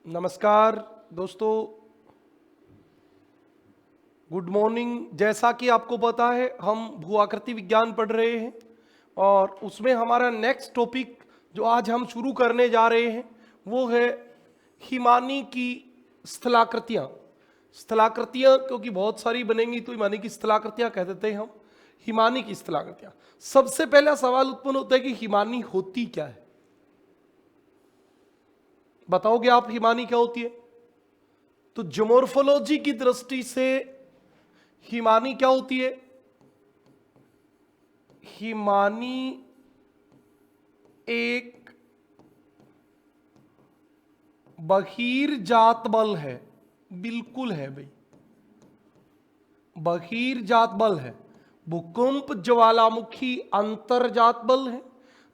नमस्कार दोस्तों, good morning. जैसा कि आपको पता है हम भू-आकृति विज्ञान पढ़ रहे हैं और उसमें हमारा नेक्स्ट टॉपिक जो आज हम शुरू करने जा रहे हैं वो है हिमानी की स्थलाकृतियाँ। स्थलाकृतियाँ क्योंकि बहुत सारी बनेंगी तो हिमानी की स्थलाकृतियाँ कह देते हैं हम। हिमानी की स्थलाकृतियाँ, सबसे पहला सवाल उत्पन्न होता है कि हिमानी होती क्या है। बताओगे आप हिमानी क्या होती है? तो ज्योमोर्फोलॉजी की दृष्टि से हिमानी क्या होती है? हिमानी एक बहिर्जात बल है। बिल्कुल है भाई, बहिर्जात बल है। भूकंप, ज्वालामुखी अंतर्जात बल है।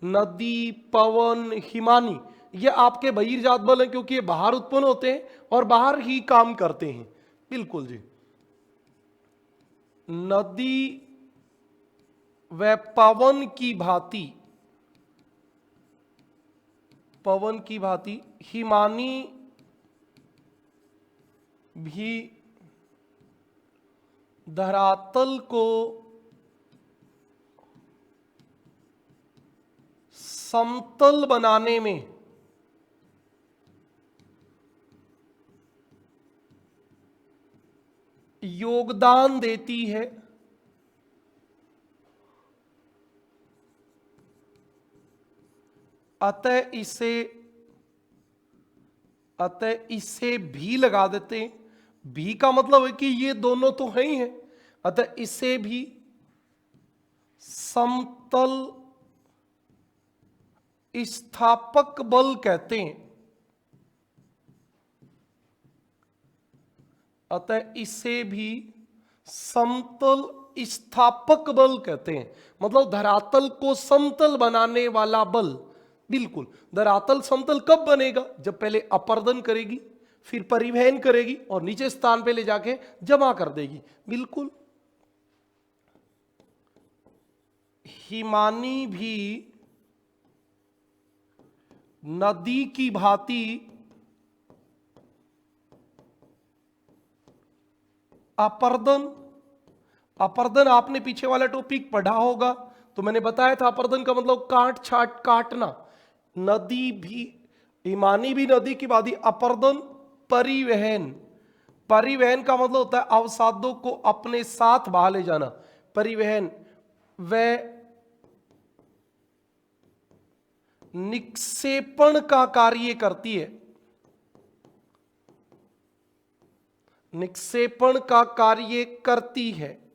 नदी, पवन, हिमानी ये आपके बहिर्जात बल है क्योंकि ये बाहर उत्पन्न होते हैं और बाहर ही काम करते हैं। बिल्कुल जी। नदी व पवन की भांति हिमानी भी धरातल को समतल बनाने में योगदान देती है। अतः इसे भी लगा देते हैं। भी का मतलब है कि ये दोनों तो है ही है, अतः इसे भी समतल स्थापक बल कहते हैं। अतः इसे भी समतल स्थापक बल कहते हैं। मतलब धरातल को समतल बनाने वाला बल। बिल्कुल, धरातल समतल कब बनेगा? जब पहले अपर्दन करेगी, फिर परिवहन करेगी और नीचे स्थान पे ले जाके जमा कर देगी। बिल्कुल, हिमानी भी नदी की भांति अपर्दन आपने पीछे वाला टॉपिक पढ़ा होगा तो मैंने बताया था अपर्दन का मतलब काट छाट काटना। नदी भी, हिमानी भी नदी की भांति अपर्दन। परिवहन का मतलब होता है अवसादों को अपने साथ बहा ले जाना, परिवहन। व निक्षेपण का कार्य करती है। निक्षेपण का कार्य करती है।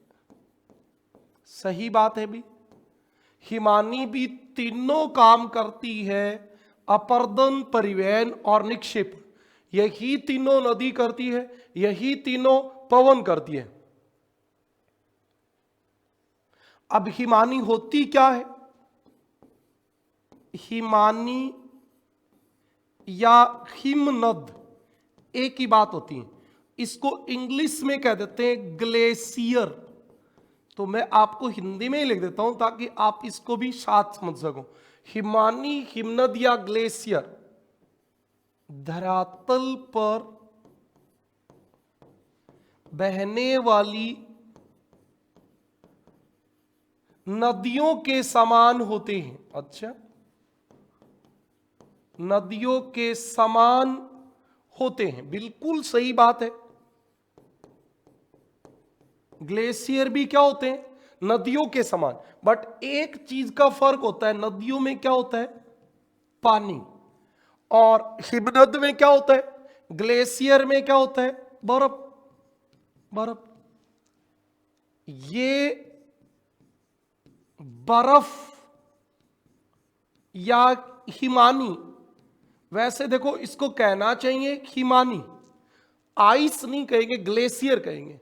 सही बात है भी। हिमानी भी तीनों काम करती है, अपर्दन, परिवहन और निक्षेपण। यही तीनों नदी करती है, यही तीनों पवन करती है। अब हिमानी होती क्या है? हिमानी या हिमनद एक ही बात होती है। इसको इंग्लिश में कह देते हैं ग्लेशियर। तो मैं आपको हिंदी में ही लिख देता हूं ताकि आप इसको भी साथ समझ सको। हिमानी, हिमनद या ग्लेशियर धरातल पर बहने वाली नदियों के समान होते हैं। अच्छा, नदियों के समान होते हैं, बिल्कुल सही बात है। ग्लेशियर भी क्या होते हैं? नदियों के समान। बट एक चीज का फर्क होता है, नदियों में क्या होता है? पानी। और हिमनद में क्या होता है? ग्लेशियर में क्या होता है? बर्फ। ये बर्फ या हिमानी, वैसे देखो इसको कहना चाहिए हिमानी, आइस नहीं कहेंगे, ग्लेशियर कहेंगे।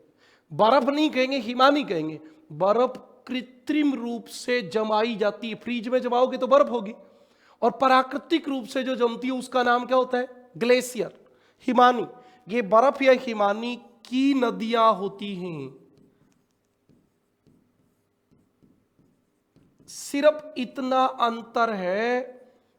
बर्फ नहीं कहेंगे, हिमानी कहेंगे। बर्फ कृत्रिम रूप से जमाई जाती है, फ्रीज में जमाओगे तो बर्फ होगी। और प्राकृतिक रूप से जो जमती है उसका नाम क्या होता है? ग्लेशियर, हिमानी। ये बर्फ या हिमानी की नदियां होती हैं। सिर्फ इतना अंतर है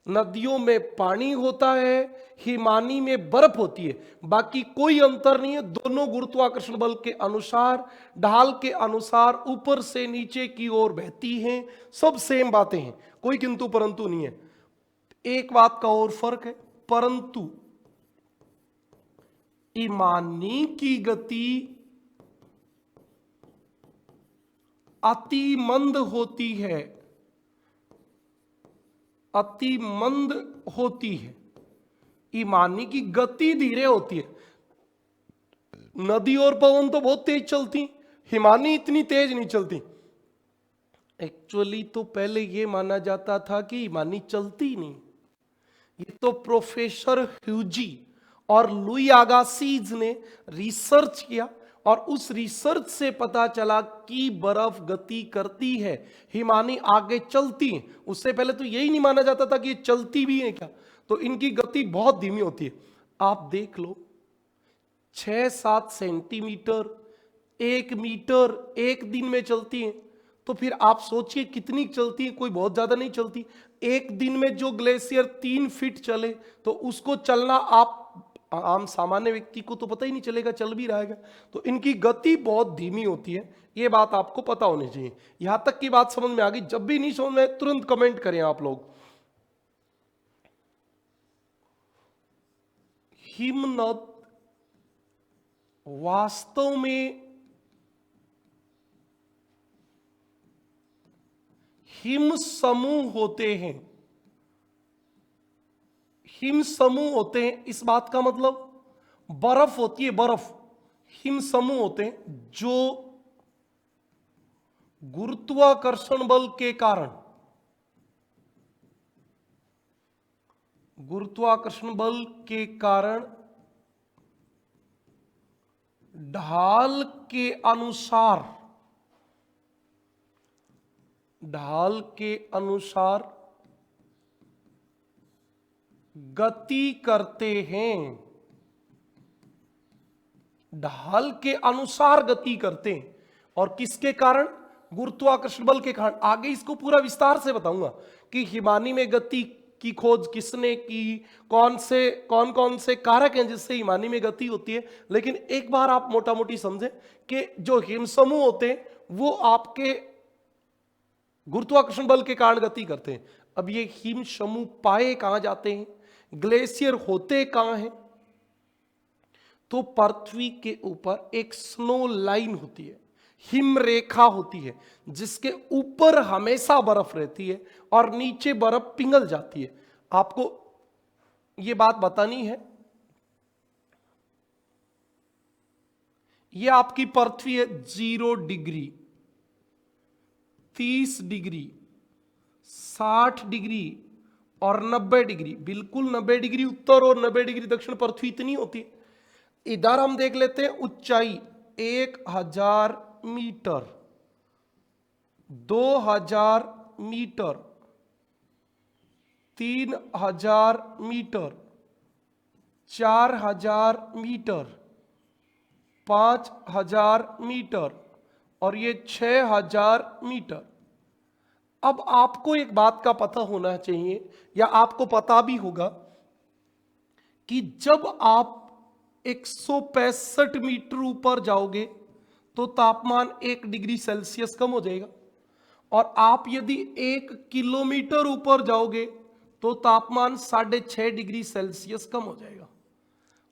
नदियों में पानी होता है, हिमानी में बर्फ होती है। बाकी कोई अंतर नहीं है, दोनों गुरुत्वाकर्षण बल के अनुसार, ढाल के अनुसार ऊपर से नीचे की ओर बहती हैं। सब सेम बातें हैं, कोई किंतु परंतु नहीं है। एक बात का और फर्क है, परंतु हिमानी की गति अति मंद होती है, अति मंद होती है। हिमानी की गति धीरे होती है। नदी और पवन तो बहुत तेज चलती, हिमानी इतनी तेज नहीं चलती। एक्चुअली तो पहले यह माना जाता था कि हिमानी चलती नहीं। ये तो प्रोफेसर ह्यूजी और लुई अगासिज ने रिसर्च किया और उस रिसर्च से पता चला कि बर्फ गति करती है, हिमानी आगे चलती है। उससे पहले तो यही नहीं माना जाता था कि ये चलती भी है क्या, तो इनकी गति बहुत धीमी होती है। आप देख लो, 6-7 सेंटीमीटर, 1 मीटर एक दिन में चलती है, तो फिर आप सोचिए कितनी चलती है। कोई बहुत ज्यादा नहीं चलती। एक दिन में जो ग्लेशियर 3 फीट चले तो उसको चलना आप आम सामान्य व्यक्ति को तो पता ही नहीं चलेगा, चल भी रहेगा। तो इनकी गति बहुत धीमी होती है, ये बात आपको पता होनी चाहिए। यहां तक की बात समझ में आ गई? जब भी नहीं समझ में तुरंत कमेंट करें आप लोग। हिमनद वास्तव में हिम समूह होते हैं, हिम समूह होते हैं। इस बात का मतलब बर्फ होती है, बर्फ हिम समूह होते हैं जो गुरुत्वाकर्षण बल के कारण, गुरुत्वाकर्षण बल के कारण ढाल के अनुसार, ढाल के अनुसार गति करते हैं, ढाल के अनुसार गति करते हैं। और किसके कारण? गुरुत्वाकर्षण बल के कारण। आगे इसको पूरा विस्तार से बताऊंगा कि हिमानी में गति की खोज किसने की, कौन कौन से कारक हैं जिससे हिमानी में गति होती है। लेकिन एक बार आप मोटा मोटी समझें कि जो हिम समूह होते हैं वो आपके गुरुत्वाकर्षण बल के कारण गति करते हैं। अब ये हिम समूह पाए कहां जाते हैं, ग्लेशियर होते कहां हैं? तो पृथ्वी के ऊपर एक स्नो लाइन होती है, हिम रेखा होती है, जिसके ऊपर हमेशा बर्फ रहती है और नीचे बर्फ पिघल जाती है। आपको यह बात बतानी है। यह आपकी पृथ्वी है, 0 डिग्री, 30 डिग्री, 60 डिग्री और 90 डिग्री। बिल्कुल 90 डिग्री उत्तर और 90 डिग्री दक्षिण पृथ्वी इतनी होती है। इधर हम देख लेते हैं ऊंचाई 1000 metre, 2000 metre, 3000 metre, 4000 metre, 5000 metre और ये 6000 मीटर। अब आपको एक बात का पता होना चाहिए, या आपको पता भी होगा कि जब आप 165 मीटर ऊपर जाओगे तो तापमान 1 डिग्री सेल्सियस कम हो जाएगा, और आप यदि 1 किलोमीटर ऊपर जाओगे तो तापमान 6.5 डिग्री सेल्सियस कम हो जाएगा।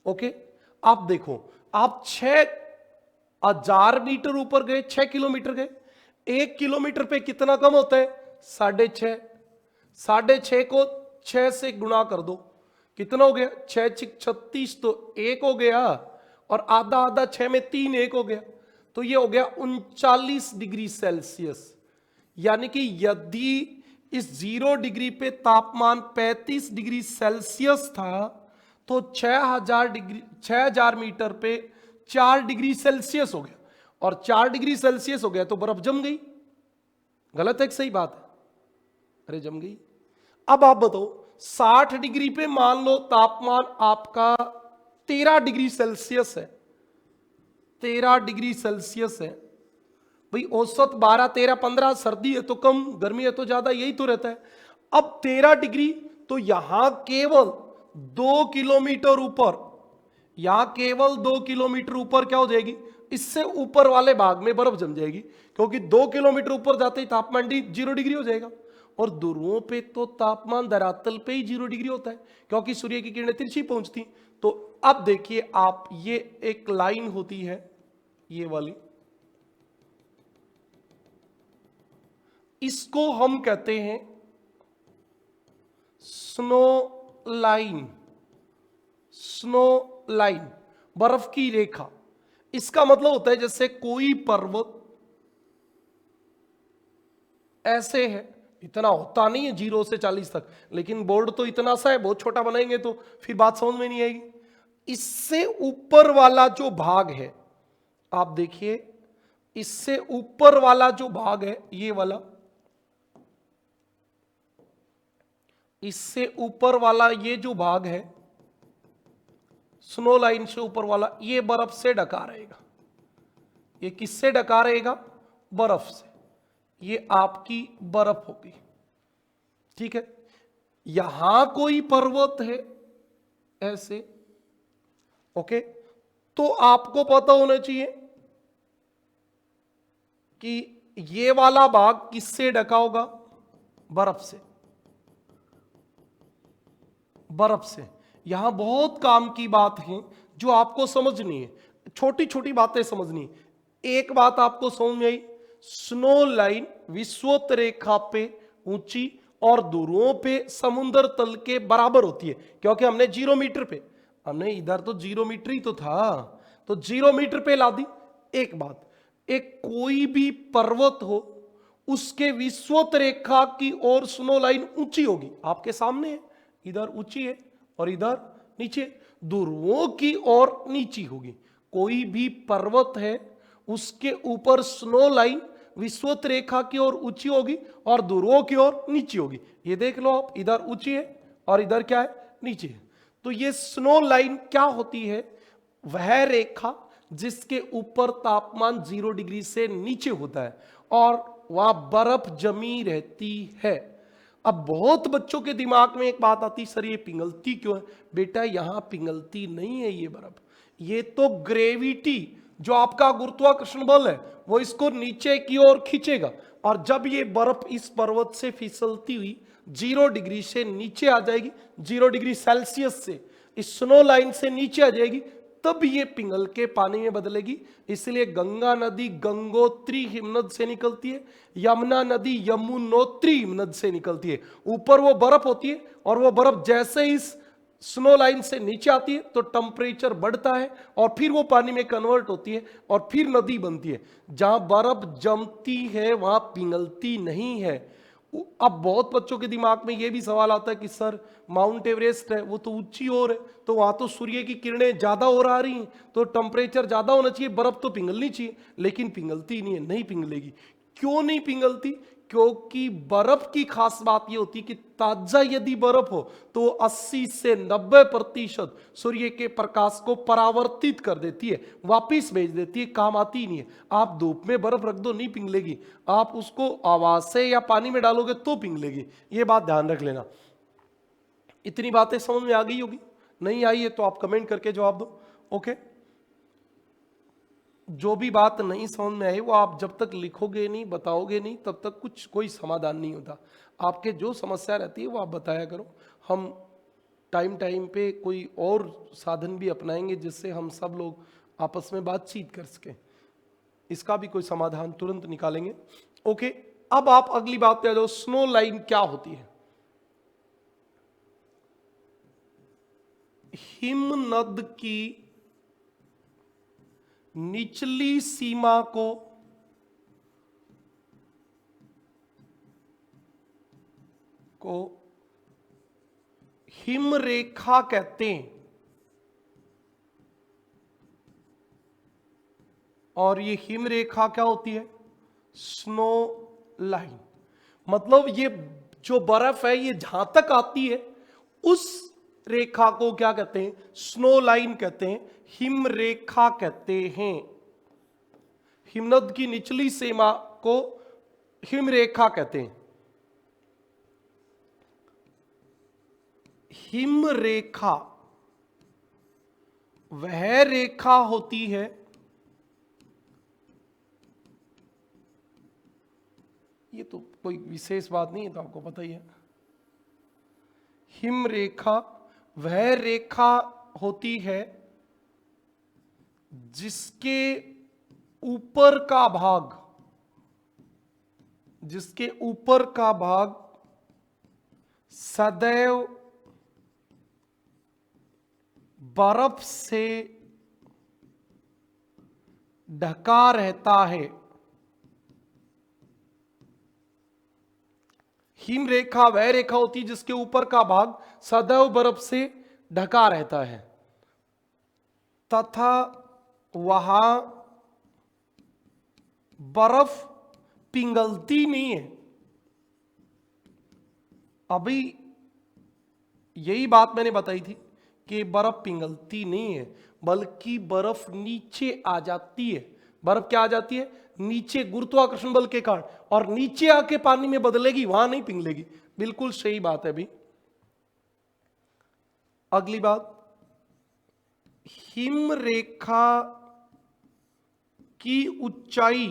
ओके, आप देखो, आप 6000 मीटर ऊपर गए, 6 किलोमीटर गए, 1 किलोमीटर पे कितना कम होता है? 6.5। 6.5 को 6 से गुणा कर दो, कितना हो गया? 6 36, तो 1 हो गया, और आधा आधा 6 में 3, 1 हो गया, तो ये हो गया 39 डिग्री सेल्सियस। यानी कि यदि इस 0 डिग्री पे तापमान 35 डिग्री सेल्सियस था तो 6000 मीटर पे 4 डिग्री सेल्सियस हो गया, और 4 डिग्री सेल्सियस हो गया तो बर्फ जम गई। गलत है कि सही बात है? अरे जम गई। अब आप बताओ, 60 डिग्री पे मान लो तापमान आपका 13 डिग्री सेल्सियस है, 13 डिग्री सेल्सियस है भाई। औसत 12, 13, 15, सर्दी है तो कम, गर्मी है तो ज्यादा, यही तो रहता है। अब 13 डिग्री तो यहां केवल 2 किलोमीटर ऊपर, यहां केवल 2 किलोमीटर ऊपर क्या हो जाएगी, इससे ऊपर वाले भाग में बर्फ जम जाएगी, क्योंकि 2 किलोमीटर ऊपर जाते ही तापमान 0 डिग्री हो जाएगा। और ध्रुवों पे तो तापमान धरातल पे ही 0 डिग्री होता है, क्योंकि सूर्य की किरणें तिरछी पहुंचती। तो अब देखिए आप, ये एक लाइन होती है ये वाली, इसको हम कहते हैं स्नो लाइन, स्नो लाइन, बर्फ की रेखा। इसका मतलब होता है जैसे कोई पर्वत ऐसे है, इतना होता नहीं है 0 से 40 तक, लेकिन बोर्ड तो इतना सा है, बहुत छोटा बनाएंगे तो फिर बात समझ में नहीं आएगी। इससे ऊपर वाला जो भाग है, आप देखिए, इससे ऊपर वाला जो भाग है ये वाला, इससे ऊपर वाला ये जो भाग है स्नो लाइन से ऊपर वाला, ये बर्फ से ढका रहेगा। ये किससे ढका रहेगा, बर्फ से। ये आपकी बर्फ होगी, ठीक है। यहां कोई पर्वत है ऐसे, ओके, तो आपको पता होना चाहिए कि ये वाला भाग किससे ढका होगा, बर्फ से, बर्फ से। यहां बहुत काम की बात है जो आपको समझनी है, छोटी छोटी बातें समझनी है। एक बात आपको समझ में आई, स्नो लाइन विषुवत रेखा पे ऊंची और ध्रुवों पे समुद्र तल के बराबर होती है, क्योंकि हमने 0 मीटर पे, हमने इधर तो 0 मीटर ही तो था, तो 0 मीटर पे ला दी। एक बात, एक कोई भी पर्वत हो उसके विषुवत रेखा की ओर स्नो लाइन ऊंची होगी, आपके सामने है, इधर ऊंची है और इधर नीचे, ध्रुवों की ओर नीची होगी। कोई भी पर्वत है उसके ऊपर स्नो लाइन विषुवत रेखा की ओर ऊंची होगी और ध्रुवों की ओर नीची होगी। ये देख लो आप, इधर ऊंची है और इधर क्या है, नीचे है। तो ये स्नो लाइन क्या होती है, वह रेखा जिसके ऊपर तापमान 0 डिग्री से नीचे होता है और वहां बर्फ जमी रहती है। अब बहुत बच्चों के दिमाग में एक बात आती, सर ये पिघलती क्यों है? बेटा यहां पिघलती नहीं है ये बर्फ, ये तो ग्रेविटी, जो आपका गुरुत्वाकर्षण बल है, वो इसको नीचे की ओर खींचेगा। और जब ये बर्फ इस पर्वत से फिसलती हुई 0 डिग्री से नीचे आ जाएगी, 0 डिग्री सेल्सियस से इस स्नो लाइन से नीचे आ जाएगी, तब ये पिघल के पानी में बदलेगी। इसलिए गंगा नदी गंगोत्री हिमनद से निकलती है, यमुना नदी यमुनोत्री हिमनद से निकलती है। ऊपर वो बर्फ होती है और वो बर्फ जैसे इस स्नो लाइन से नीचे आती है तो टेम्परेचर बढ़ता है और फिर वो पानी में कन्वर्ट होती है और फिर नदी बनती है। जहां बर्फ जमती है वहां पिघलती नहीं है। अब बहुत बच्चों के दिमाग में ये भी सवाल आता है कि सर माउंट एवरेस्ट है, वो तो ऊंची ओर है, तो वहां तो सूर्य की किरणें ज्यादा और आ रही हैं, तो टेम्परेचर ज्यादा होना चाहिए, बर्फ तो पिघलनी चाहिए, लेकिन पिघलती नहीं है, नहीं पिघलेगी। क्यों नहीं पिघलती? क्योंकि बर्फ की खास बात यह होती है कि ताजा यदि बर्फ हो तो 80 से 90% सूर्य के प्रकाश को परावर्तित कर देती है, वापिस भेज देती है, काम आती नहीं है। आप धूप में बर्फ रख दो, नहीं पिघलेगी, आप उसको आवाज से या पानी में डालोगे तो पिघलेगी। ये बात ध्यान रख लेना। इतनी बातें समझ में आ गई होगी, नहीं आई है तो आप कमेंट करके जवाब दो, ओके। जो भी बात नहीं समझ में आई वो आप जब तक लिखोगे नहीं, बताओगे नहीं, तब तक कुछ कोई समाधान नहीं होता। आपके जो समस्या रहती है वो आप बताया करो, हम टाइम टाइम पे कोई और साधन भी अपनाएंगे जिससे हम सब लोग आपस में बातचीत कर सकें, इसका भी कोई समाधान तुरंत निकालेंगे, ओके। अब आप अगली बात पे आ जाओ, स्नो लाइन क्या होती है? हिमनद की निचली सीमा को हिम रेखा कहते हैं, और ये हिम रेखा क्या होती है? Snow line. मतलब ये जो बर्फ है ये जहां तक आती है उस रेखा को क्या कहते हैं? स्नो लाइन कहते हैं, हिम रेखा कहते हैं। हिमनद की निचली सीमा को हिम रेखा कहते हैं। हिम रेखा वह रेखा होती है ये तो कोई विशेष बात नहीं है, तो आपको पता ही है। हिम रेखा वह रेखा होती है जिसके ऊपर का भाग सदैव बर्फ से ढका रहता है। हिम रेखा वह रेखा होती है जिसके ऊपर का भाग सदैव बर्फ से ढका रहता है तथा वहां बर्फ पिघलती नहीं है। अभी यही बात मैंने बताई थी कि बर्फ पिघलती नहीं है, बल्कि बर्फ नीचे आ जाती है। बर्फ क्या आ जाती है? नीचे, गुरुत्वाकर्षण बल के कारण, और नीचे आके पानी में बदलेगी, वहां नहीं पिघलेगी। बिल्कुल सही बात है भाई। अगली बात, हिम रेखा की ऊंचाई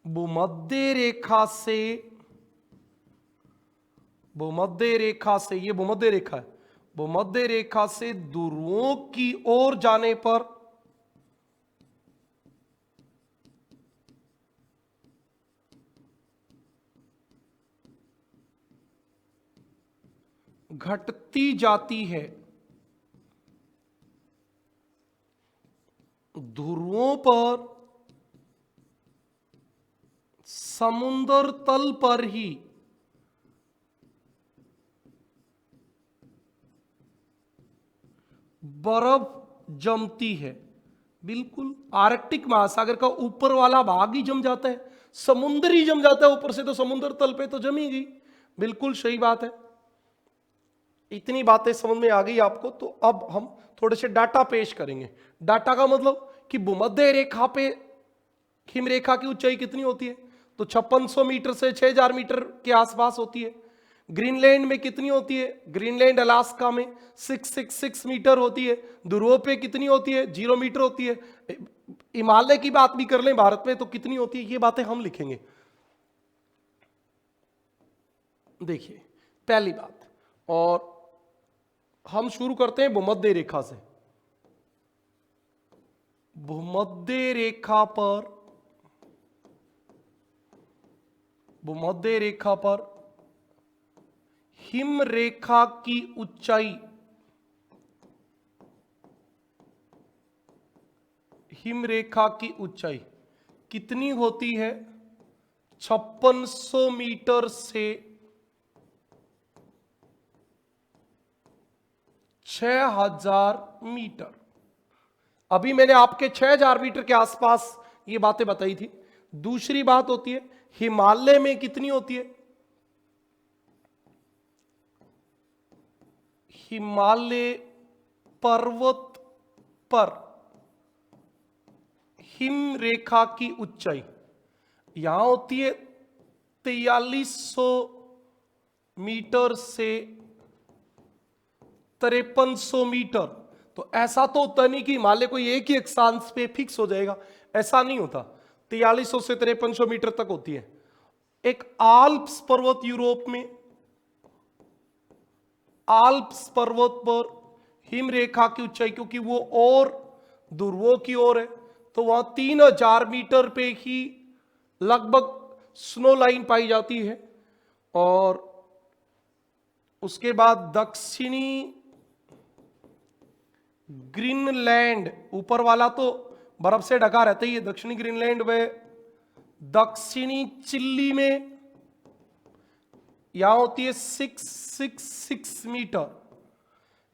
भूमध्य रेखा से ये भूमध्य रेखा है, भूमध्य रेखा से ध्रुवों की ओर जाने पर घटती जाती है। ध्रुवों पर समुद्र तल पर ही बर्फ जमती है। बिल्कुल, आर्कटिक महासागर का ऊपर वाला भाग ही जम जाता है, समुद्र ही जम जाता है ऊपर से, तो समुद्र तल पे तो जमेगी। बिल्कुल सही बात है। इतनी बातें समझ में आ गई आपको, तो अब हम थोड़े से डाटा पेश करेंगे। डाटा का मतलब कि भूमध्य रेखा पे हिम रेखा की ऊंचाई कितनी होती है, तो 5600 मीटर से 6000 मीटर के आसपास होती है। ग्रीनलैंड में कितनी होती है? ग्रीनलैंड अलास्का में 666 मीटर होती है। ध्रुवों पे कितनी होती है? 0 मीटर होती है। हिमालय की बात भी कर लें भारत में, तो कितनी होती है? ये बातें हम लिखेंगे। देखिए, पहली बात, और हम शुरू करते हैं भूमध्य रेखा से। भूमध्य रेखा पर हिम रेखा की ऊंचाई कितनी होती है? 5600 मीटर से 6000 मीटर। अभी मैंने आपके 6000 मीटर के आसपास ये बातें बताई थी। दूसरी बात होती है, हिमालय में कितनी होती है? हिमालय पर्वत पर हिम रेखा की ऊंचाई यहां होती है 4300 मीटर से 5300 मीटर। तो ऐसा तो होता नहीं कि हिमालय कोई एक ही अक्षांश पे फिक्स हो जाएगा, ऐसा नहीं होता। 4300 से 5300 मीटर तक होती है। एक आल्प्स पर्वत, यूरोप में आल्प्स पर्वत पर हिम रेखा की ऊंचाई, क्योंकि वो और ध्रुवों की ओर है, तो वहां 3000 मीटर पे ही लगभग स्नो लाइन पाई जाती है। और उसके बाद दक्षिणी ग्रीनलैंड, ऊपर वाला तो बर्फ से ढका रहता ही है, दक्षिणी ग्रीनलैंड व दक्षिणी चिली में यहां होती है 666 मीटर।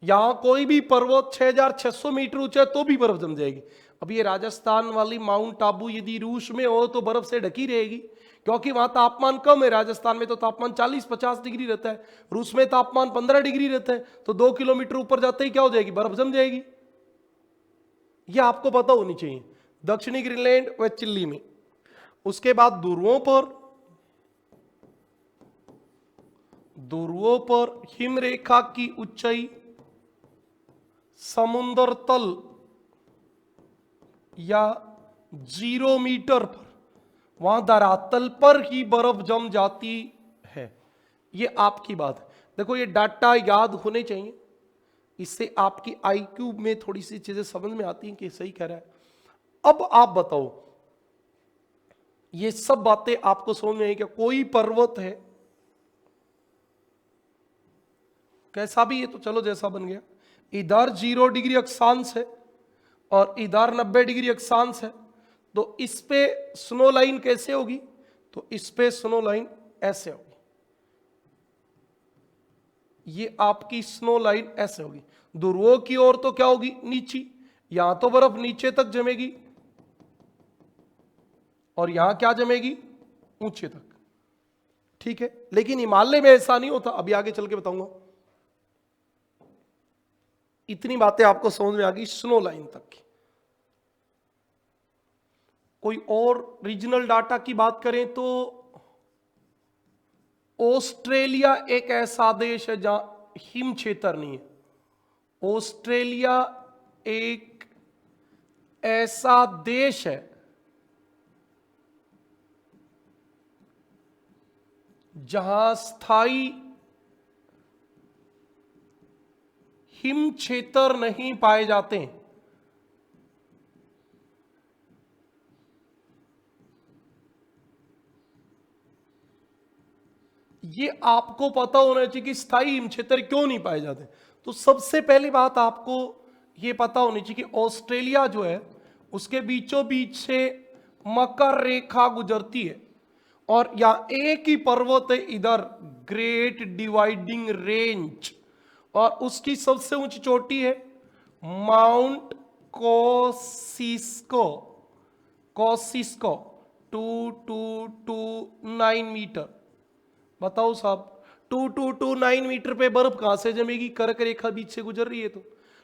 यहां कोई भी पर्वत 6600 मीटर ऊंचा है तो भी बर्फ जम जाएगी। अब ये राजस्थान वाली माउंट आबू यदि रूस में हो तो बर्फ से ढकी रहेगी, क्योंकि वहां तापमान कम है। राजस्थान में तो तापमान 40-50 डिग्री रहता है, रूस में तापमान 15 डिग्री रहता है। तो 2 किलोमीटर ऊपर जाते ही क्या हो जाएगी? बर्फ जम जाएगी। यह आपको पता होनी चाहिए, दक्षिणी ग्रीनलैंड व चिल्ली में। उसके बाद ध्रुवों पर हिम रेखा की ऊंचाई समुद्र तल या 0 मीटर पर, वहां धरातल पर ही बर्फ जम जाती है। ये आपकी बात है। देखो ये डाटा याद होने चाहिए, इससे आपकी आईक्यू में थोड़ी सी चीजें समझ में आती हैं कि सही कह रहा है। अब आप बताओ, ये सब बातें आपको समझ में आई क्या? कोई पर्वत है, कैसा भी है तो चलो जैसा बन गया, इधर 0 डिग्री अक्षांश है और इधर 90 डिग्री अक्षांश है, तो इस पे स्नो लाइन कैसे होगी? तो इस पे स्नो लाइन ऐसे होगी, ये आपकी स्नो लाइन ऐसे होगी। ध्रुवों की ओर तो क्या होगी? नीचे, यहां तो बर्फ नीचे तक जमेगी और यहां क्या जमेगी? ऊंचे तक। ठीक है, लेकिन हिमालय में ऐसा नहीं होता, अभी आगे चल के बताऊंगा। इतनी बातें आपको समझ में आ गई स्नो लाइन तक की। कोई और रीजनल डाटा की बात करें तो ऑस्ट्रेलिया एक ऐसा देश है जहां हिम क्षेत्र नहीं है। ऑस्ट्रेलिया एक ऐसा देश है जहां स्थायी हिम क्षेत्र नहीं पाए जाते हैं। ये आपको पता होना चाहिए कि स्थायी हिम क्षेत्र क्यों नहीं पाए जाते। तो सबसे पहली बात आपको ये पता होनी चाहिए कि ऑस्ट्रेलिया जो है उसके बीचों बीच से मकर रेखा गुजरती है और यहां एक ही पर्वत है इधर, ग्रेट डिवाइडिंग रेंज, और उसकी सबसे ऊंची चोटी है माउंट कोसिस्को। कोसिस्को 2229 मीटर। बताओ साहब, 2229 मीटर पे बर्फ कहां से जमेगी? कर्क रेखा बीच से गुजर रही है तो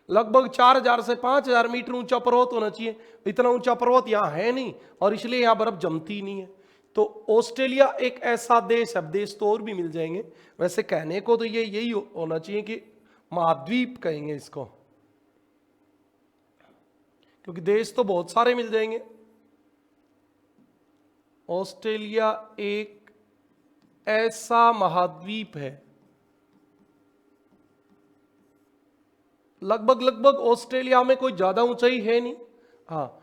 लगभग 4000 से 5000 मीटर ऊंचा पर्वत होना चाहिए। इतना ऊंचा पर्वत यहां है नहीं और इसलिए यहां बर्फ जमती नहीं है। तो ऑस्ट्रेलिया एक ऐसा देश है, देश तो और भी मिल जाएंगे, वैसे कहने को तो ये यही होना चाहिए कि महाद्वीप कहेंगे इसको, क्योंकि देश तो बहुत सारे मिल जाएंगे। ऑस्ट्रेलिया एक ऐसा महाद्वीप है, लगभग ऑस्ट्रेलिया में कोई ज्यादा ऊंचाई है नहीं। हाँ,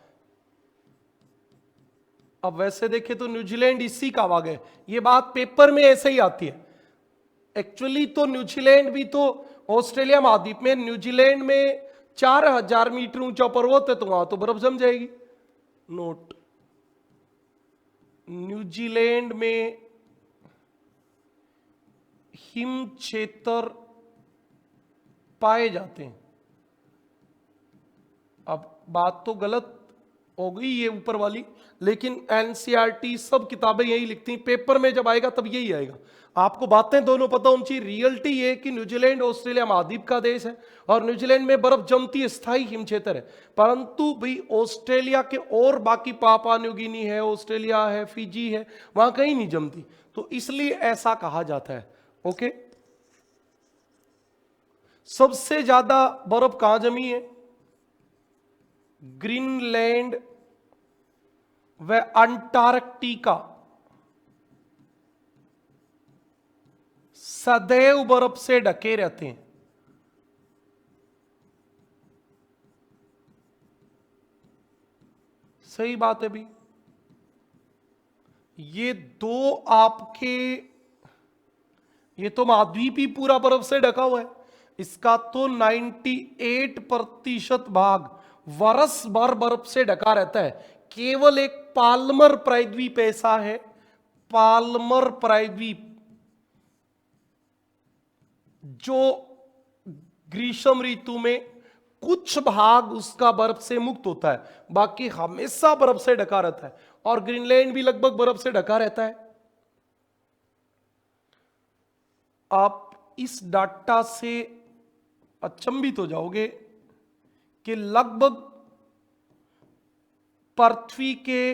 अब वैसे देखें तो न्यूजीलैंड इसी का भाग है, ये बात पेपर में ऐसे ही आती है। एक्चुअली तो न्यूजीलैंड भी तो ऑस्ट्रेलिया महाद्वीप में, न्यूजीलैंड में 4000 मीटर ऊंचा पर्वत है तो वहां तो बर्फ जम जाएगी। नोट, न्यूजीलैंड में हिम क्षेत्र पाए जाते हैं। अब बात तो गलत हो गई ये ऊपर वाली, लेकिन एनसीईआरटी सब किताबें यही लिखती हैं, पेपर में जब आएगा तब यही आएगा। आपको बातें दोनों पता होनी चाहिए। रियलिटी ये कि न्यूजीलैंड ऑस्ट्रेलिया महाद्वीप का देश है और न्यूजीलैंड में बर्फ जमती है, स्थायी हिम क्षेत्र है, परंतु भाई ऑस्ट्रेलिया के और बाकी पापुआ न्यू गिनी है, ऑस्ट्रेलिया है, फिजी है, वहां कहीं नहीं जमती, तो इसलिए ऐसा कहा जाता है। ओके, सबसे ज्यादा बर्फ कहां जमी है? ग्रीनलैंड व अंटार्कटिका सदैव बर्फ से ढके रहते हैं। सही बात है भी, ये दो आपके, ये तो महाद्वीप ही पूरा बर्फ से ढका हुआ है, इसका तो 98% भाग वर्ष भर बर्फ से ढका रहता है। केवल एक पाल्मर प्रायद्वीप ऐसा है, पाल्मर प्रायद्वीप, जो ग्रीष्म ऋतु में कुछ भाग उसका बर्फ से मुक्त होता है, बाकी हमेशा बर्फ से ढका रहता है। और ग्रीनलैंड भी लगभग बर्फ से ढका रहता है। आप इस डाटा से अचंभित हो जाओगे कि लगभग पृथ्वी के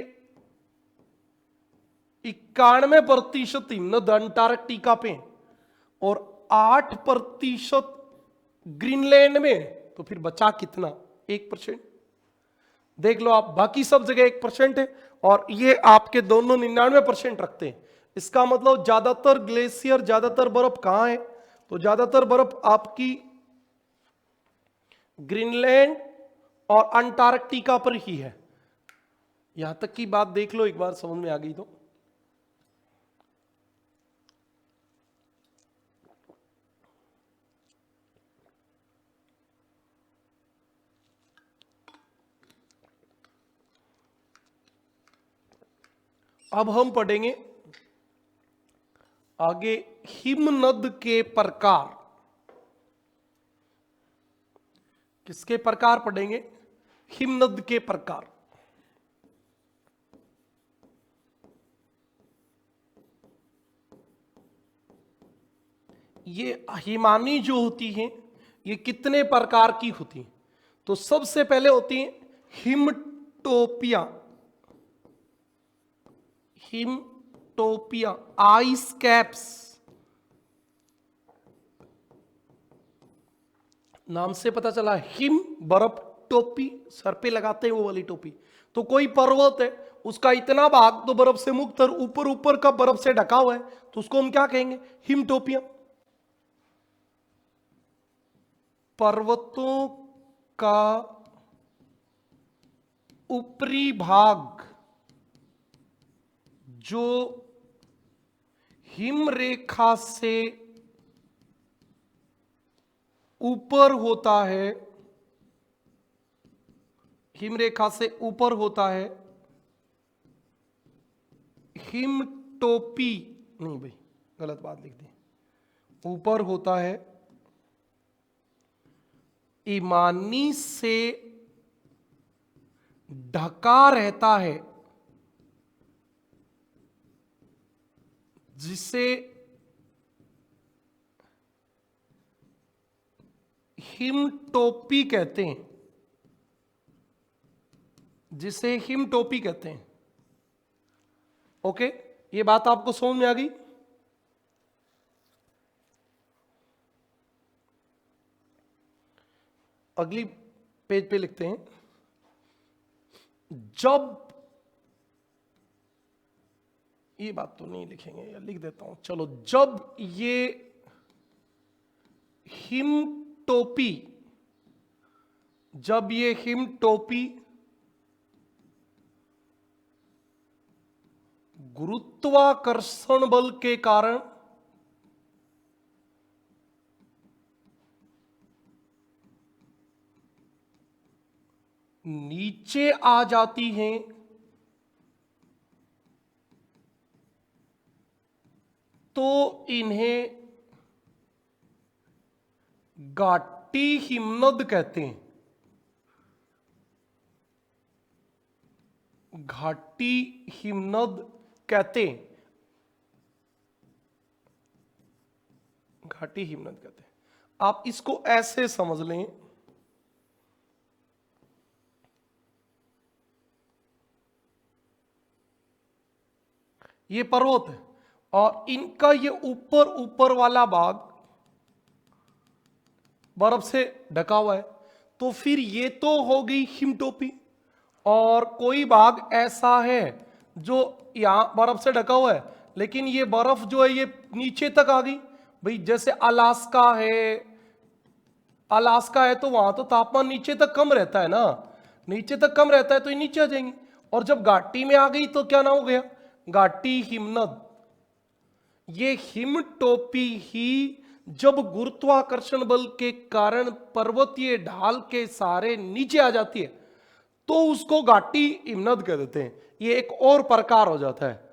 91% हिमनद अंटार्कटिका पे, और 8% ग्रीनलैंड में, तो फिर बचा कितना? 1%। देख लो आप, बाकी सब जगह 1% है और ये आपके दोनों 99% रखते हैं। इसका मतलब ज्यादातर ग्लेशियर, ज्यादातर बर्फ कहां है? तो ज्यादातर बर्फ आपकी ग्रीनलैंड और अंटार्कटिका पर ही है। यहां तक की बात देख लो, एक बार समझ में आ गई तो। अब हम पढ़ेंगे आगे हिमनद के प्रकार। किसके प्रकार पढ़ेंगे? हिमनद के प्रकार। ये हिमानी जो होती हैं, ये कितने प्रकार की होती हैं? तो सबसे पहले होती हैं हिमटोपिया। हिमटोपिया आइस कैप्स, नाम से पता चला। हिम बर्फ, टोपी सर पे लगाते हैं वो वाली टोपी। तो कोई पर्वत है, उसका इतना भाग तो बर्फ से मुक्त और ऊपर ऊपर का बर्फ से ढका हुआ है, तो उसको हम क्या कहेंगे? हिमटोपिया। पर्वतों का ऊपरी भाग जो हिम रेखा से ऊपर होता है, हिम रेखा से ऊपर होता है, हिमटोपी नहीं भाई, गलत बात लिख दी। ऊपर होता है, हिमानी से ढका रहता है, जिसे हिमटोपी कहते हैं, जिसे हिमटोपी कहते हैं। ओके, ये बात आपको समझ में आ गई? अगली पेज पे लिखते हैं, जब, ये बात तो नहीं लिखेंगे, या लिख देता हूं चलो। जब ये हिमटोपी, जब ये हिमटोपी गुरुत्वाकर्षण बल के कारण नीचे आ जाती हैं, तो इन्हें घाटी हिमनद कहते हैं। घाटी हिमनद कहते हैं, घाटी हिमनद कहते हैं। आप इसको ऐसे समझ लें, ये पर्वत है और इनका ये ऊपर ऊपर वाला भाग बर्फ से ढका हुआ है, तो फिर ये तो हो गई हिमटोपी। और कोई भाग ऐसा है जो यहां बर्फ से ढका हुआ है, लेकिन ये बर्फ जो है ये नीचे तक आ गई। भाई जैसे अलास्का है, अलास्का है तो वहां तो तापमान नीचे तक कम रहता है ना, नीचे तक कम रहता है तो ये नीचे आ जाएंगे। और जब घाटी में आ गई तो क्या नाम हो गया? घाटी हिमनद। ये हिमटोपी ही जब गुरुत्वाकर्षण बल के कारण पर्वतीय ढाल के सहारे नीचे आ जाती है, तो उसको घाटी हिमनद कह देते हैं। ये एक और प्रकार हो जाता है।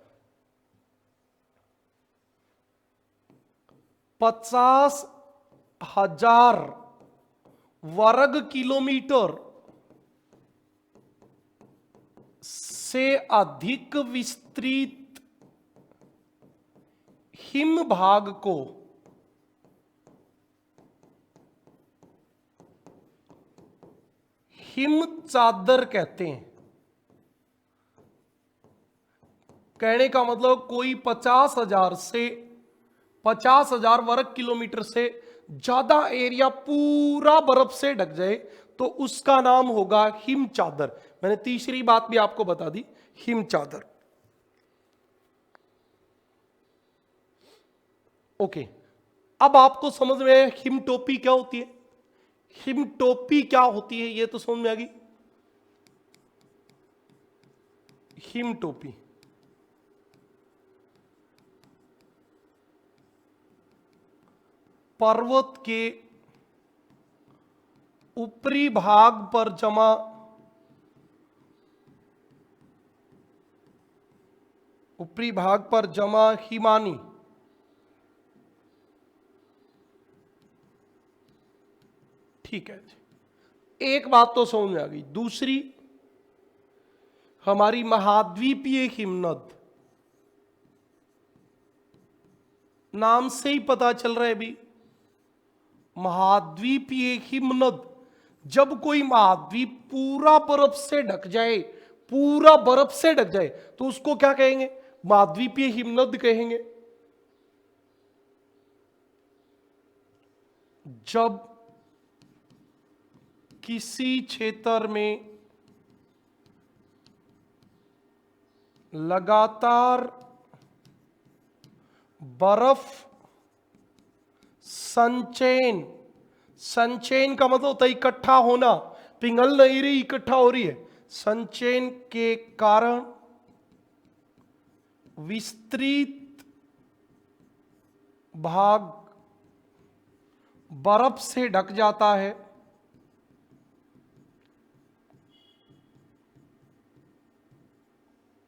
50,000 वर्ग किलोमीटर से अधिक विस्तृत हिम भाग को हिम चादर कहते हैं। कहने का मतलब कोई 50,000 से 50,000 वर्ग किलोमीटर से ज्यादा एरिया पूरा बर्फ से ढक जाए तो उसका नाम होगा हिम चादर। मैंने तीसरी बात भी आपको बता दी, हिम चादर। ओके, अब आपको समझ में आया हिम टोपी क्या होती है। हिम टोपी क्या होती है ये तो समझ में आ गई। हिम टोपी पर्वत के ऊपरी भाग पर जमा हिमानी ठीक है जी, एक बात तो समझ में आ गई। दूसरी, हमारी महाद्वीपीय हिमनद, नाम से ही पता चल रहा है भी, महाद्वीपीय हिमनद। जब कोई महाद्वीप पूरा बर्फ से ढक जाए, पूरा बर्फ से ढक जाए तो उसको क्या कहेंगे, महाद्वीपीय हिमनद कहेंगे। जब किसी क्षेत्र में लगातार बर्फ संचयन, संचयन का मतलब होता है इकट्ठा होना, पिघल नहीं रही, इकट्ठा हो रही है, संचयन के कारण विस्तृत भाग बर्फ से ढक जाता है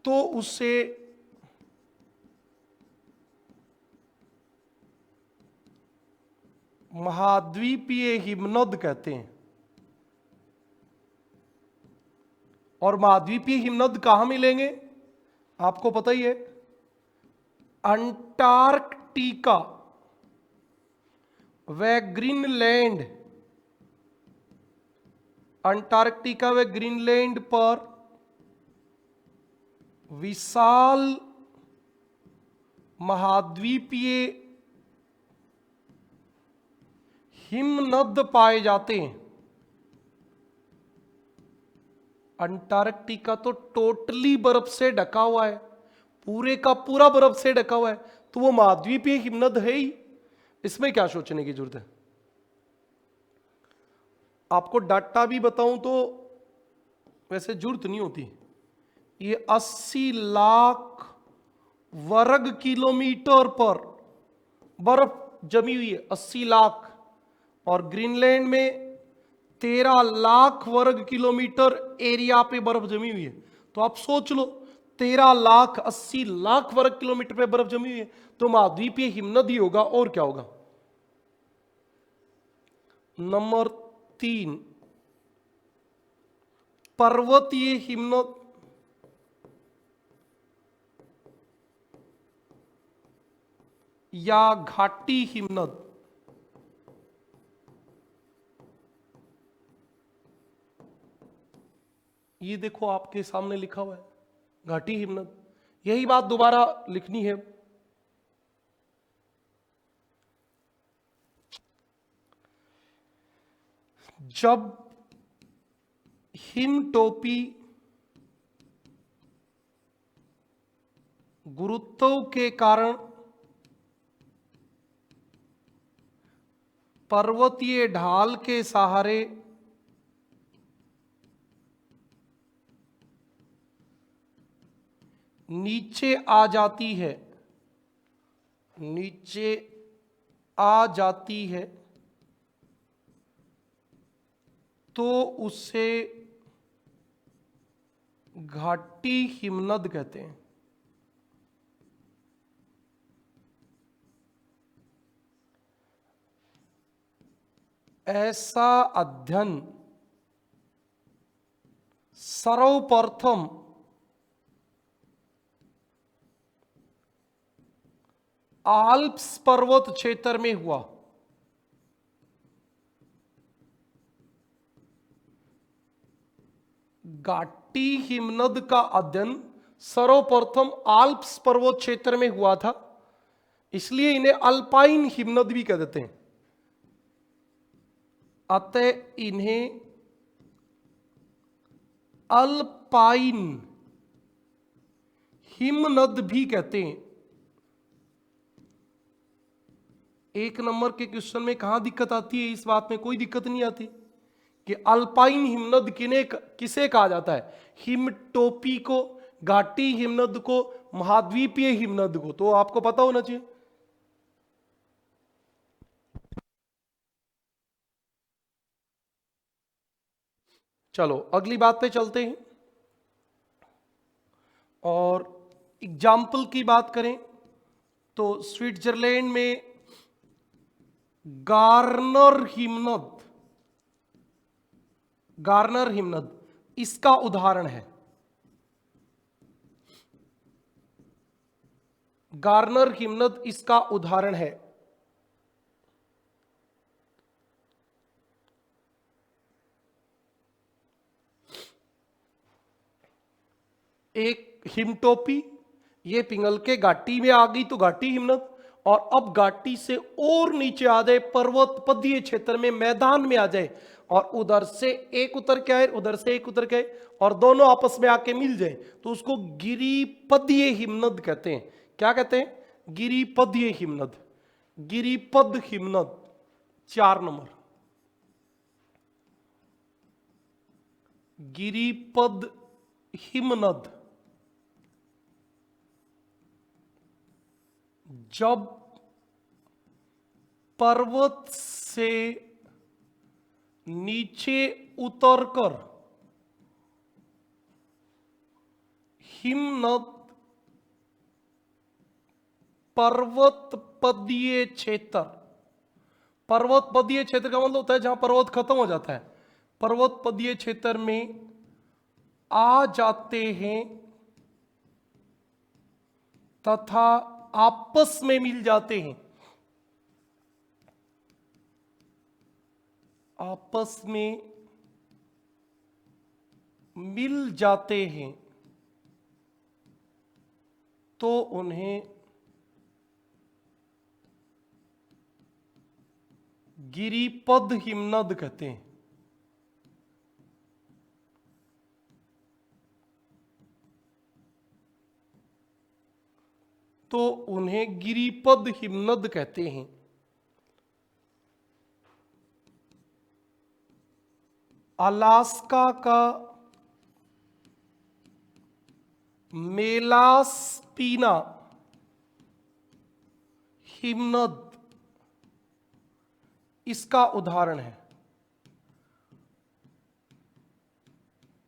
तो उसे महाद्वीपीय हिमनद कहते हैं। और महाद्वीपीय हिमनद कहां मिलेंगे आपको पता ही है, अंटार्कटिका व ग्रीनलैंड, अंटार्कटिका व ग्रीनलैंड पर विशाल महाद्वीपीय हिमनद पाए जाते हैं। अंटार्कटिका तो टोटली बर्फ से ढका हुआ है, पूरे का पूरा बर्फ से ढका हुआ है, तो वो महाद्वीपीय हिमनद है ही, इसमें क्या सोचने की जरूरत है। आपको डाटा भी बताऊं तो वैसे जरूरत नहीं होती। ये 80 लाख वर्ग किलोमीटर पर बर्फ जमी हुई है, 80 लाख, और ग्रीनलैंड में 13 लाख वर्ग किलोमीटर एरिया पे बर्फ जमी हुई है। तो आप सोच लो, 13 लाख 80 लाख वर्ग किलोमीटर पे बर्फ जमी हुई है, तो महाद्वीपीय हिमनद ही होगा, और क्या होगा। नंबर 3, पर्वतीय हिमनद या घाटी हिमनद। ये देखो आपके सामने लिखा हुआ है घाटी हिमनद, यही बात दोबारा लिखनी है। जब हिम टोपी गुरुत्व के कारण पर्वतीय ढाल के सहारे नीचे आ जाती है, नीचे आ जाती है, तो उसे घाटी हिमनद कहते हैं। ऐसा अध्ययन सर्वप्रथम आल्प्स पर्वत क्षेत्र में हुआ। घाटी हिमनद का अध्ययन सर्वप्रथम आल्प्स पर्वत क्षेत्र में हुआ था। इसलिए इन्हें अल्पाइन हिमनद भी कह देते हैं। अतः इन्हें अल्पाइन हिमनद भी कहते हैं। एक नंबर के क्वेश्चन में कहां दिक्कत आती है? इस बात में कोई दिक्कत नहीं आती कि अल्पाइन हिमनद किसे कहा जाता है? हिमटोपी को, घाटी हिमनद को, महाद्वीपीय हिमनद को। तो आपको पता होना चाहिए। चलो अगली बात पे चलते हैं और एग्जाम्पल की बात करें तो स्विट्जरलैंड में गार्नर हिमनद इसका उदाहरण है। गार्नर हिमनद इसका उदाहरण है। एक हिमटोपी, ये पिंगल के घाटी में आ गई तो घाटी हिमनद, और अब घाटी से और नीचे आ जाए, पर्वत पदीय क्षेत्र में, मैदान में आ जाए, और उधर से एक उतर के आए, उधर से एक उतर के आए, और दोनों आपस में आके मिल जाए, तो उसको गिरिपदीय हिमनद कहते हैं। क्या कहते हैं? गिरिपदीय हिमनद। गिरिपद हिमनद 4 नंबर। गिरिपद हिमनद जब पर्वत से नीचे उतरकर हिमनद पर्वतपदीय क्षेत्र, पर्वतपदीय क्षेत्र का मतलब होता है जहां पर्वत खत्म हो जाता है, पर्वतपदीय क्षेत्र में आ जाते हैं तथा आपस में मिल जाते हैं। आपस में मिल जाते हैं तो उन्हें गिरिपद हिमनद कहते हैं। तो उन्हें गिरिपद हिमनद कहते हैं। अलास्का का मेलास्पीना हिमनद इसका उदाहरण है।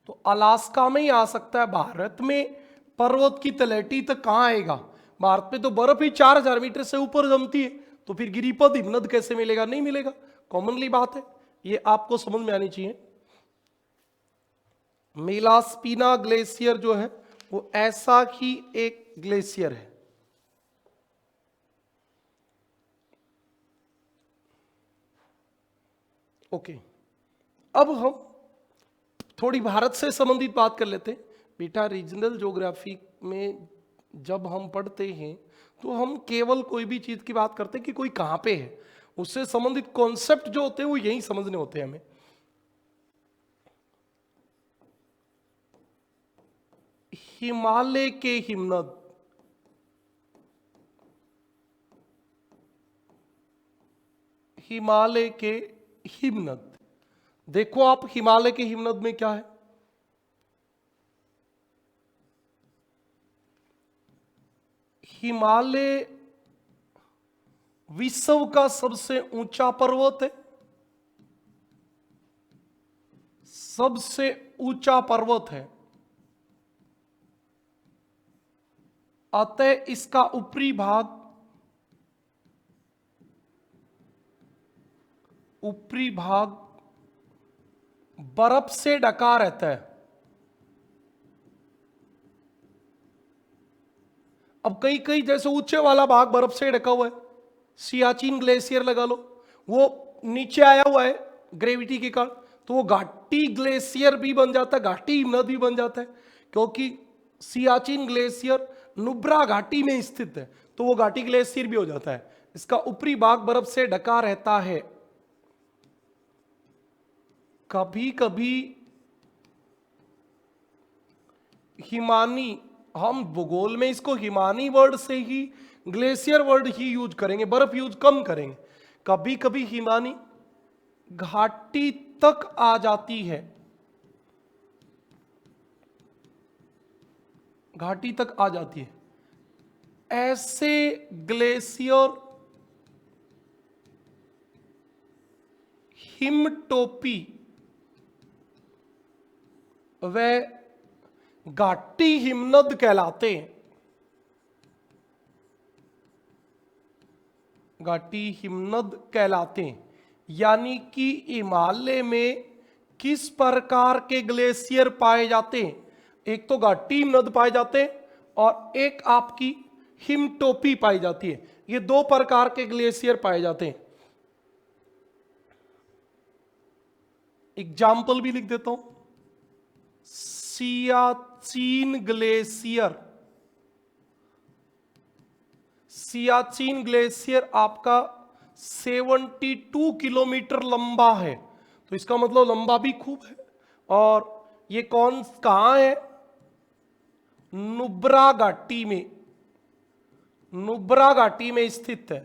तो अलास्का में ही आ सकता है। भारत में पर्वत की तलहटी तक कहां आएगा? भारत में तो बर्फ ही 4000 मीटर से ऊपर जमती है, तो फिर गिरिपद हिमनद कैसे मिलेगा? नहीं मिलेगा। कॉमनली बात है, ये आपको समझ में आनी चाहिए। मेलास्पीना ग्लेशियर जो है वो ऐसा ही एक ग्लेशियर है। ओके, अब हम थोड़ी भारत से संबंधित बात कर लेते हैं। बेटा, रीजनल ज्योग्राफी में जब हम पढ़ते हैं तो हम केवल कोई भी चीज की बात करते हैं कि कोई कहां पे है, उससे संबंधित कॉन्सेप्ट जो होते हैं वो यही समझने होते हैं हमें। हिमालय के हिमनद, हिमालय के हिमनद, देखो आप हिमालय के हिमनद में क्या है? हिमालय विश्व का सबसे ऊंचा पर्वत है, सबसे ऊंचा पर्वत है। अतः इसका ऊपरी भाग बर्फ से ढका रहता है। अब कई कई जैसे ऊंचे वाला भाग बर्फ से ढका हुआ है, सियाचिन ग्लेशियर लगा लो, वो नीचे आया हुआ है ग्रेविटी के कारण, तो वो घाटी ग्लेशियर भी बन जाता है, घाटी हिमनद भी बन जाता है, क्योंकि सियाचिन ग्लेशियर नुब्रा घाटी में स्थित है। तो वो घाटी ग्लेशियर भी हो जाता है। इसका ऊपरी भाग बर्फ से ढका रहता है। कभी कभी हिमानी, हम भूगोल में इसको हिमानी वर्ड से ही, ग्लेशियर वर्ड ही यूज करेंगे, बर्फ यूज कम करेंगे। कभी कभी हिमानी घाटी तक आ जाती है, घाटी तक आ जाती है। ऐसे ग्लेशियर हिमटोपी व घाटी हिमनद कहलाते हैं। घाटी हिमनद कहलाते हैं। यानी कि हिमालय में किस प्रकार के ग्लेशियर पाए जाते हैं? एक तो घाटी हिमनद पाए जाते हैं और एक आपकी हिमटोपी पाई जाती है। ये दो प्रकार के ग्लेशियर पाए जाते हैं। एग्जाम्पल भी लिख देता हूं। सियाचिन ग्लेशियर, सियाचिन ग्लेशियर आपका 72 किलोमीटर लंबा है, तो इसका मतलब लंबा भी खूब है। और ये कहां है? नुब्रा घाटी में, नुब्रा घाटी में स्थित है।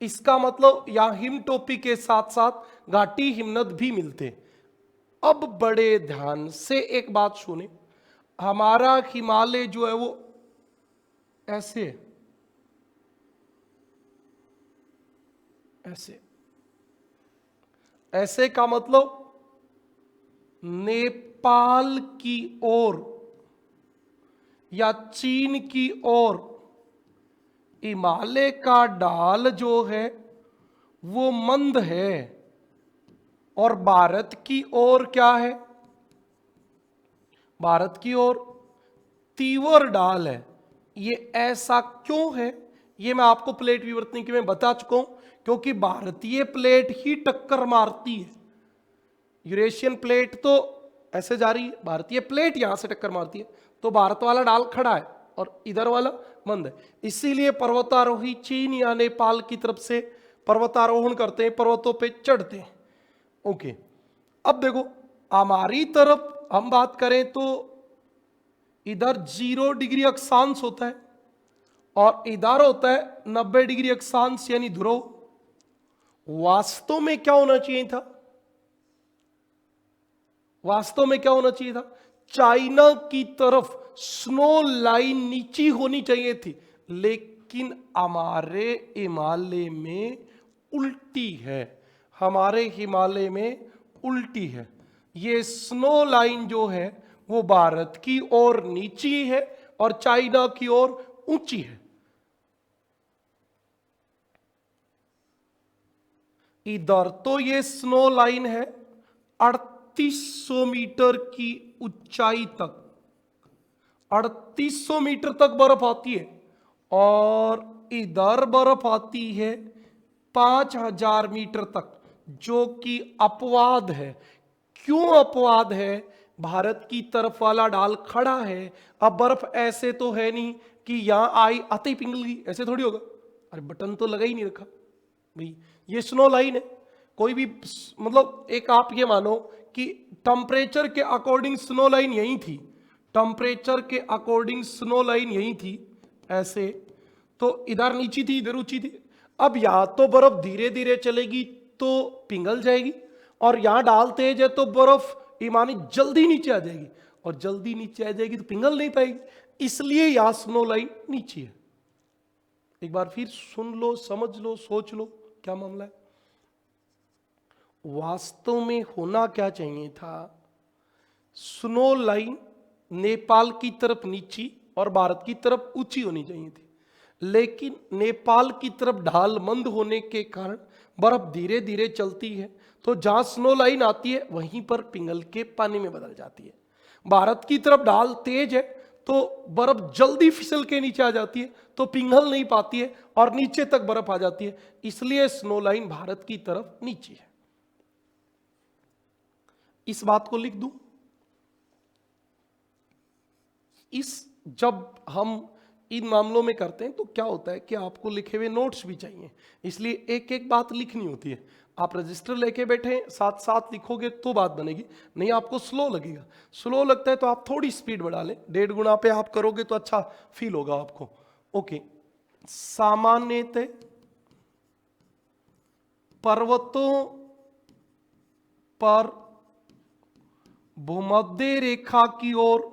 इसका मतलब यहां हिमटोपी के साथ साथ घाटी हिमनद भी मिलते। अब बड़े ध्यान से एक बात सुने, हमारा हिमालय जो है वो ऐसे है, ऐसे, ऐसे का मतलब नेपाल की ओर या चीन की ओर हिमालय का ढाल जो है वो मंद है, और भारत की ओर क्या है? भारत की ओर तीव्र ढाल है। ये ऐसा क्यों है? ये मैं आपको प्लेट विवर्तनिकी में बता चुका हूं, क्योंकि भारतीय प्लेट ही टक्कर मारती है। यूरेशियन प्लेट तो ऐसे जा रही है, भारतीय प्लेट यहां से टक्कर मारती है, तो भारत वाला ढाल खड़ा है और इधर वाला मंद है। इसीलिए पर्वतारोही चीन या नेपाल की तरफ से पर्वतारोहण करते हैं, पर्वतों पे चढ़ते हैं। ओके, अब देखो हमारी तरफ हम बात करें तो इधर 0 डिग्री अक्षांश होता है और इधर होता है 90 डिग्री अक्षांश यानी ध्रुव। वास्तव में क्या होना चाहिए था? वास्तव में क्या होना चाहिए था? चाइना की तरफ स्नो लाइन नीची होनी चाहिए थी, लेकिन हमारे हिमालय में उल्टी है। हमारे हिमालय में उल्टी है। ये स्नो लाइन जो है वो भारत की ओर नीची है और चाइना की ओर ऊंची है। इधर तो ये स्नो लाइन है 3800 मीटर की ऊंचाई तक, 3800 मीटर तक बर्फ आती है, और इधर बर्फ आती है 5000 मीटर तक, जो कि अपवाद है। क्यों अपवाद है? भारत की तरफ वाला ढाल खड़ा है। अब बर्फ ऐसे तो है नहीं कि यहां आई आते ही पिघल गई, ऐसे थोड़ी होगा। अरे बटन तो लगा ही नहीं रखा भाई, ये स्नो लाइन है। कोई भी मतलब एक आप ये मानो कि टेम्परेचर के अकॉर्डिंग स्नो लाइन यही थी, टेम्परेचर के अकॉर्डिंग स्नो लाइन यही थी ऐसे, तो इधर नीची थी इधर ऊंची थी। अब यहां तो बर्फ धीरे धीरे चलेगी तो पिघल जाएगी, और यहां ढाल तेज है तो बर्फ ईमानी जल्दी नीचे आ जाएगी, और जल्दी नीचे आ जाएगी तो पिघल नहीं पाएगी, इसलिए यहां स्नो लाइन नीचे है। एक बार फिर सुन लो, समझ लो, सोच लो क्या मामला है। वास्तव में होना क्या चाहिए था? स्नो लाइन नेपाल की तरफ नीची और भारत की तरफ ऊंची होनी चाहिए थी, लेकिन नेपाल की तरफ ढाल मंद होने के कारण बर्फ धीरे धीरे चलती है, तो जहां स्नो लाइन आती है वहीं पर पिघल के पानी में बदल जाती है। भारत की तरफ ढाल तेज है तो बर्फ जल्दी फिसल के नीचे आ जाती है, तो पिघल नहीं पाती है और नीचे तक बर्फ आ जाती है, इसलिए स्नो लाइन भारत की तरफ नीचे है। इस बात को लिख दूं। जब हम इन मामलों में करते हैं तो क्या होता है कि आपको लिखे हुए नोट्स भी चाहिए, इसलिए एक एक बात लिखनी होती है। आप रजिस्टर लेके बैठे साथ साथ लिखोगे तो बात बनेगी, नहीं आपको स्लो लगेगा। स्लो लगता है तो आप थोड़ी स्पीड बढ़ा लें, 1.5 गुना पे आप करोगे तो अच्छा फील होगा आपको। ओके, सामान्यतः पर्वतों पर भूमध्य रेखा की ओर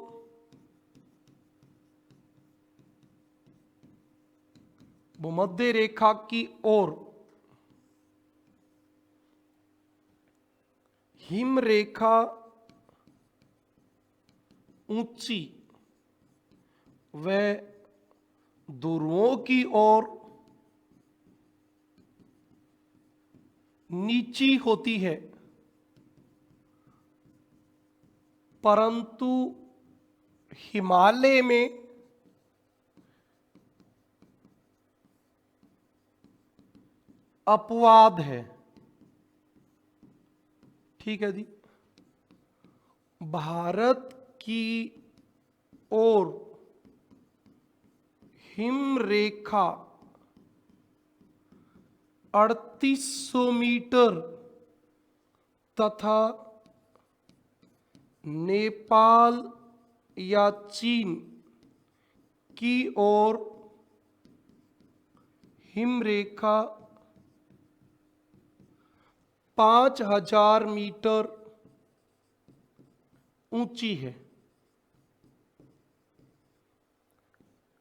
भूमध्य रेखा की ओर हिम रेखा ऊंची व ध्रुवों की ओर नीची होती है, परंतु हिमालय में अपवाद है। ठीक है जी, भारत की ओर हिम रेखा 3800 मीटर तथा नेपाल या चीन की ओर हिम रेखा 5000 मीटर ऊंची है।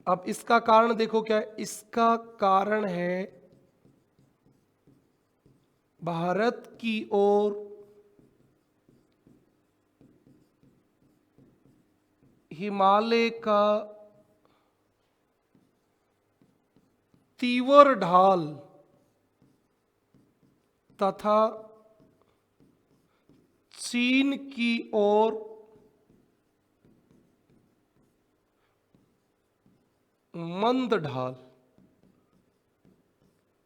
अब इसका कारण देखो क्या है, इसका कारण है भारत की ओर हिमालय का तीव्र ढाल तथा चीन की ओर मंद ढाल।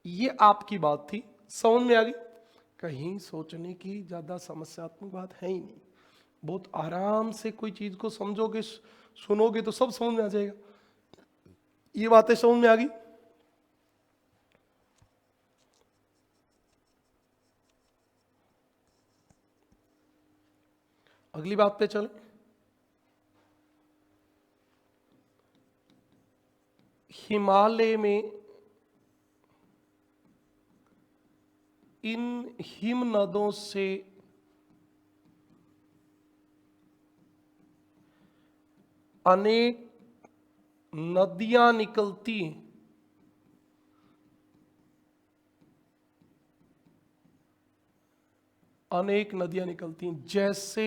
ये आपकी बात थी, समझ में आ गई? कहीं सोचने की ज्यादा समस्यात्मक बात है ही नहीं, बहुत आराम से कोई चीज को समझोगे सुनोगे तो सब समझ में आ जाएगा। ये बातें समझ में आ गई? अगली बात पे चले। हिमालय में इन हिम नदों से अनेक नदियां निकलती हैं। अनेक नदियां निकलती हैं, जैसे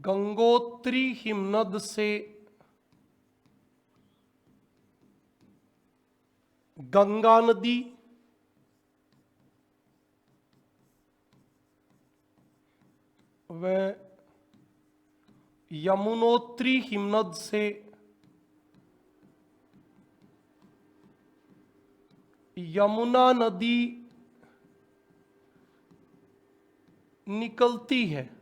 गंगोत्री हिमनद से गंगा नदी, व यमुनोत्री हिमनद से यमुना नदी निकलती है।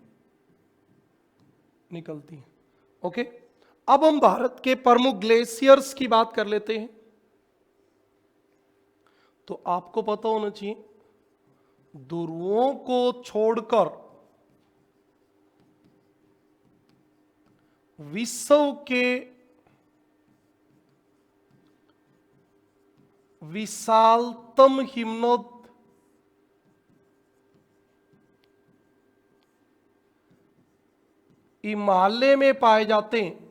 ओके, अब हम भारत के प्रमुख ग्लेशियर्स की बात कर लेते हैं। तो आपको पता होना चाहिए, ध्रुवों को छोड़कर विश्व के विशालतम हिमनद हिमालय में पाए जाते हैं।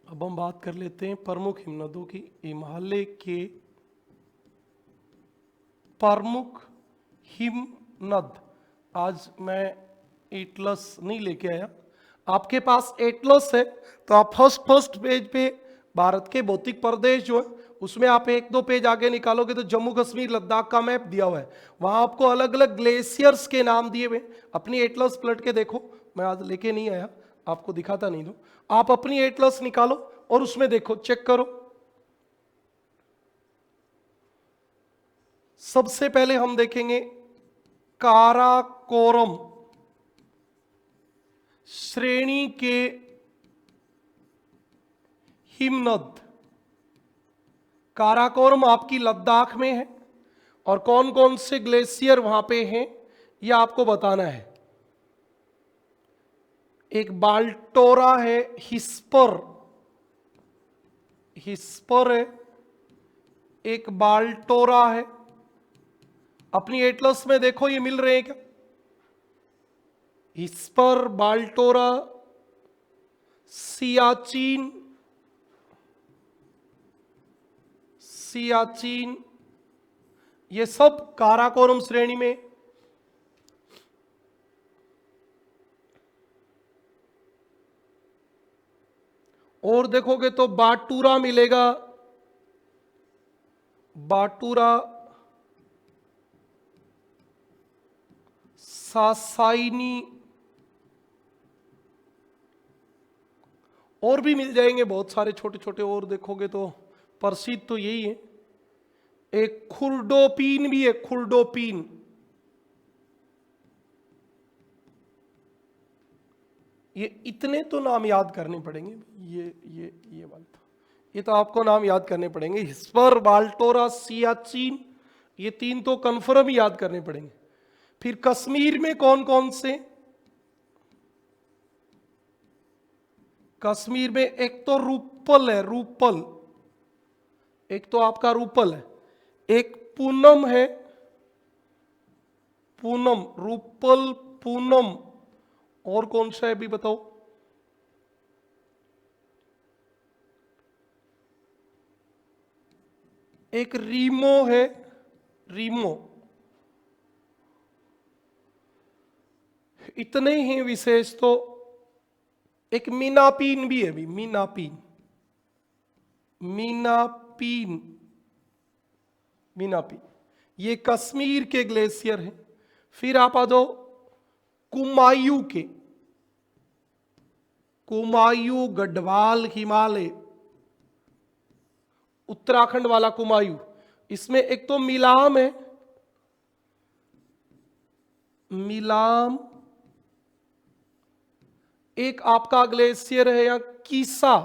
अब हम बात कर लेते हैं प्रमुख हिमनदों की। हिमालय के प्रमुख हिमनद, आज मैं एटलस नहीं लेके आया, आपके पास एटलस है तो आप फर्स्ट पेज पे भारत के भौतिक प्रदेश जो है उसमें आप 1-2 पेज आगे निकालोगे तो जम्मू कश्मीर लद्दाख का मैप दिया हुआ है, वहां आपको अलग अलग ग्लेशियर्स के नाम दिए हुए। अपनी एटलस पलट के देखो, मैं आज लेके नहीं आया, आपको दिखाता नहीं दूं, आप अपनी एटलस निकालो और उसमें देखो, चेक करो। सबसे पहले हम देखेंगे काराकोरम श्रेणी के हिमनद। काराकोरम आपकी लद्दाख में है और कौन कौन से ग्लेशियर वहां पे हैं यह आपको बताना है। एक बाल्टोरा है, हिस्पर है, एक बाल्टोरा है। अपनी एटलस में देखो ये मिल रहे हैं क्या? हिस्पर, बाल्टोरा, सियाचिन, ये सब काराकोरम श्रेणी में। और देखोगे तो बाटूरा मिलेगा, बाटूरा, सासाइनी, और भी मिल जाएंगे बहुत सारे छोटे छोटे। और देखोगे तो प्रसिद्ध तो यही है। एक खुर्डोपीन भी है, खुर्डोपीन। ये इतने तो नाम याद करने पड़ेंगे। ये वाला ये तो आपको नाम याद करने पड़ेंगे। हिस्पर, बाल्टोरा, सियाचिन, ये तीन तो कन्फर्म ही याद करने पड़ेंगे। फिर कश्मीर में कौन कौन से? कश्मीर में एक तो रूपल है, रूपल, एक तो आपका रूपल है, एक पूनम है, पूनम, रूपल, पूनम, और कौन सा है भी बताओ? एक रीमो है, रीमो। इतने ही विशेष। तो एक मीनापीन भी है भी, मीनापीन, मीनापीन, मीनापीन, ये कश्मीर के ग्लेशियर हैं। फिर आप आ जाओ कुमायूं के, कुमायूं गढ़वाल हिमालय, उत्तराखंड वाला कुमायूं। इसमें एक तो मिलाम है, मिलाम, एक आपका ग्लेशियर है या कीसा,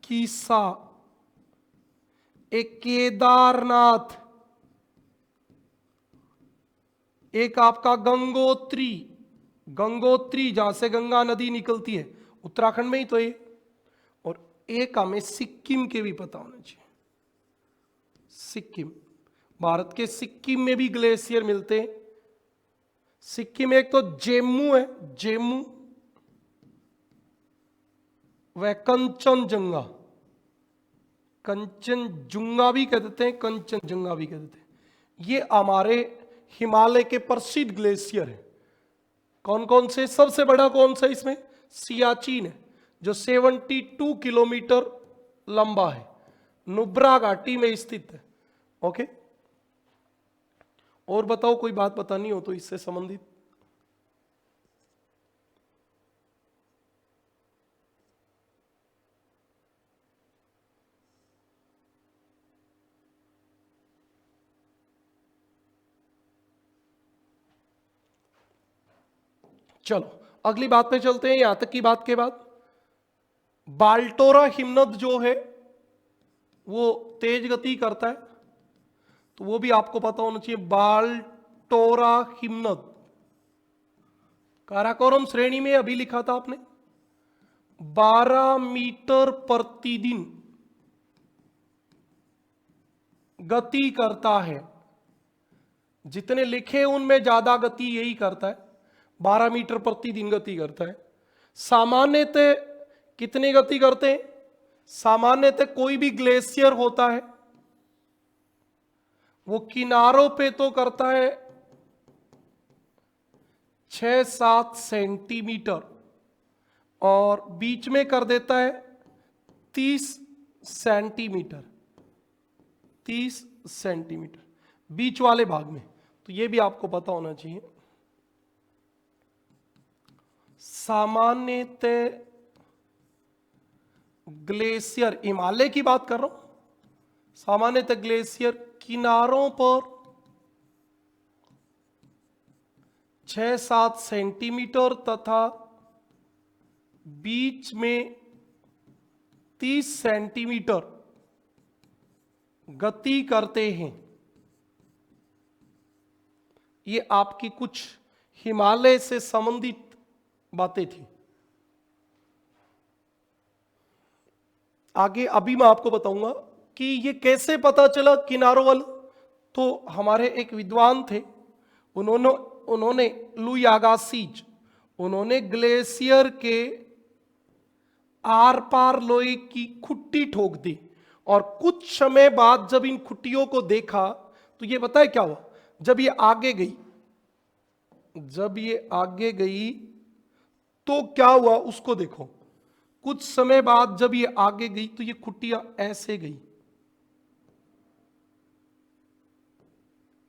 कीसा, एक केदारनाथ, एक आपका गंगोत्री, गंगोत्री जहां से गंगा नदी निकलती है, उत्तराखंड में ही तो ये। और एक हमें सिक्किम के भी पता होना चाहिए। सिक्किम, भारत के सिक्किम में भी ग्लेशियर मिलते हैं। सिक्किम में एक तो जेमू है, जेमू, वह कंचनजंगा, कंचनजुंगा भी कह देते हैं, कंचनजंगा भी कह देते हैं। ये हमारे हिमालय के प्रसिद्ध ग्लेशियर हैं। कौन कौन से? सबसे बड़ा कौन सा इसमें? सियाचिन है, जो 72 किलोमीटर लंबा है, नुब्रा घाटी में स्थित है। ओके, और बताओ कोई बात बतानी हो तो इससे संबंधित। चलो अगली बात पे चलते हैं। यहां तक की बात के बाद बाल्टोरा हिमनद जो है वो तेज गति करता है, तो वो भी आपको पता होना चाहिए। बाल्टोरा हिमनद काराकोरम श्रेणी में अभी लिखा था आपने, 12 मीटर प्रतिदिन गति करता है। जितने लिखे उनमें ज्यादा गति यही करता है, 12 मीटर प्रतिदिन गति करता है। सामान्यतः कितनी गति करते हैं? सामान्यतः कोई भी ग्लेशियर होता है वो किनारों पे तो करता है 6-7 सेंटीमीटर और बीच में कर देता है 30 सेंटीमीटर, 30 सेंटीमीटर बीच वाले भाग में। तो ये भी आपको पता होना चाहिए। सामान्यतः ग्लेशियर, हिमालय की बात कर रहा हूं, सामान्यतः ग्लेशियर किनारों पर 6-7 सेंटीमीटर तथा बीच में 30 सेंटीमीटर गति करते हैं। ये आपकी कुछ हिमालय से संबंधित बातें थी। आगे अभी मैं आपको बताऊंगा कि ये कैसे पता चला किनारों वाला। तो हमारे एक विद्वान थे, उन्होंने लुई अगासिज, उन्होंने ग्लेशियर के आर पार लोहे की खुट्टी ठोक दी और कुछ समय बाद जब इन खुट्टियों को देखा तो ये पता है क्या हुआ? जब ये आगे गई तो क्या हुआ उसको देखो। कुछ समय बाद जब ये आगे गई तो ये खुट्टियां ऐसे गई,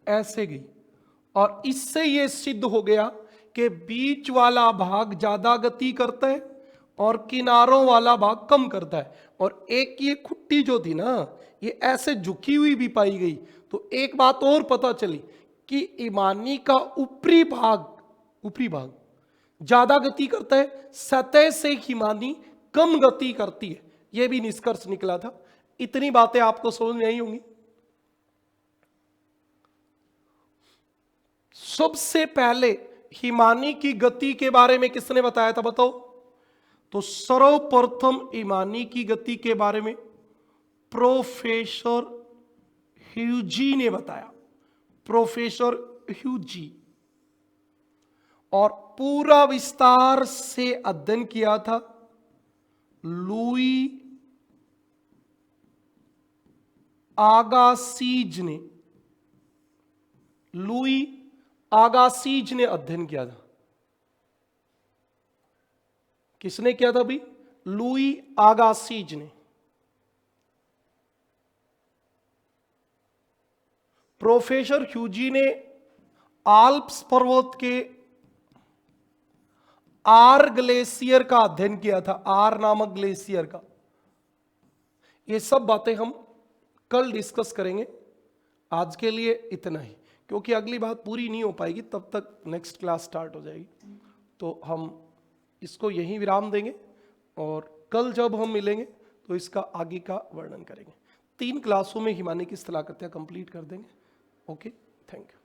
ऐसे गई, और इससे ये सिद्ध हो गया कि बीच वाला भाग ज्यादा गति करता है और किनारों वाला भाग कम करता है। और एक ये खुट्टी जो थी ना, ये ऐसे झुकी हुई भी पाई गई। तो एक बात और पता चली कि इमानी का ऊपरी भाग ज्यादा गति करता है, सतह से हिमानी कम गति करती है। यह भी निष्कर्ष निकला था। इतनी बातें आपको समझ में आई होंगी। सबसे पहले हिमानी की गति के बारे में किसने बताया था बताओ? तो सर्वप्रथम हिमानी की गति के बारे में प्रोफेसर ह्यूजी ने बताया, प्रोफेसर ह्यूजी। और पूरा विस्तार से अध्ययन किया था लुई अगासिज ने। लुई अगासिज ने अध्ययन किया था। किसने किया था भाई? लुई अगासिज ने। प्रोफेसर ह्यूजी ने आल्प्स पर्वत के आर ग्लेशियर का अध्ययन किया था, आर नामक ग्लेशियर का। ये सब बातें हम कल डिस्कस करेंगे। आज के लिए इतना ही, क्योंकि अगली बात पूरी नहीं हो पाएगी तब तक नेक्स्ट क्लास स्टार्ट हो जाएगी। तो हम इसको यहीं विराम देंगे और कल जब हम मिलेंगे तो इसका आगे का वर्णन करेंगे। 3 क्लासों में हिमानी की स्थलाकृतियां कंप्लीट कर देंगे। Okay, thank you.